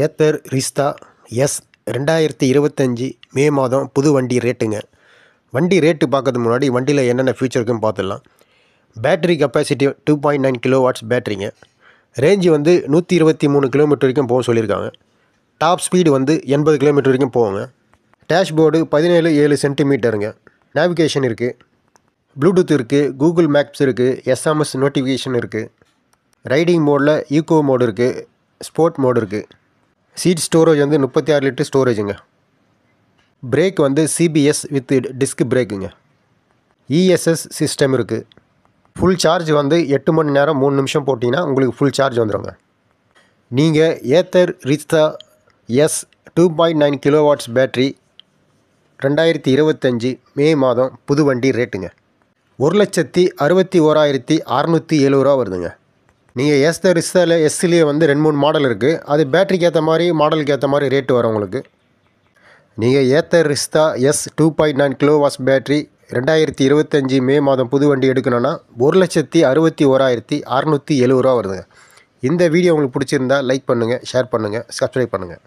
Ather ரிஸ்தா S 2025 மே மாதம் புது வண்டி ரேட்டுங்க. வண்டி ரேட்டு பார்க்கறதுக்கு முன்னாடி வண்டியில் என்னென்ன ஃபியூச்சர் இருக்குன்னு பார்த்துடலாம். பேட்டரி கெப்பாசிட்டி 2.9 கிலோவாட்ஸ் பேட்டரிங்க. ரேஞ்சு வந்து 123 கிலோமீட்டர் வரைக்கும் போக சொல்லியிருக்காங்க. டாப் ஸ்பீடு வந்து 80 கிலோமீட்டர் வரைக்கும் போகுங்க. டேஷ்போர்டு 17.7 சென்டிமீட்டருங்க. நேவிகேஷன் இருக்குது, ப்ளூடூத் இருக்குது, கூகுள் மேப்ஸ் இருக்குது, எஸ்எம்எஸ் நோட்டிஃபிகேஷன் இருக்குது. ரைடிங் மோடில் ஈகோ மோடு இருக்குது, ஸ்போர்ட் மோடு இருக்குது. சீட் ஸ்டோரேஜ் வந்து 36 லிட்டர் ஸ்டோரேஜுங்க. பிரேக் வந்து சிபிஎஸ் வித் டிஸ்க் பிரேக்குங்க. இஎஸ்எஸ் சிஸ்டம் இருக்குது. ஃபுல் சார்ஜ் வந்து 8 மணி நேரம் 3 நிமிஷம் போட்டிங்கன்னா உங்களுக்கு ஃபுல் சார்ஜ் வந்துடுங்க. நீங்கள் ஏத்தர் ரிஸ்தா எஸ் 2.9 கிலோவாட்ஸ் பேட்ரி 2025 மே மாதம் புது வண்டி ரேட்டுங்க. 1,61,670 ரூபா வருதுங்க. நீங்கள் ஏத்தர் ரிஸ்தாவில் எஸ்லேயே வந்து 2-3 மாடல் இருக்குது. அது பேட்டரிக்கு ஏற்ற மாதிரி மாடலுக்கு ஏற்ற மாதிரி ரேட்டு வரும் உங்களுக்கு. நீங்கள் ஏத்தர் ரிஸ்தா எஸ் 2.9 கிலோவாட்ஸ் பேட்ரி 2025 மே மாதம் புது வண்டி எடுக்கணுன்னா 1,61,670 ரூபா வருதுங்க. இந்த வீடியோ உங்களுக்கு பிடிச்சிருந்தா லைக் பண்ணுங்கள், ஷேர் பண்ணுங்கள், சப்ஸ்கிரைப் பண்ணுங்கள்.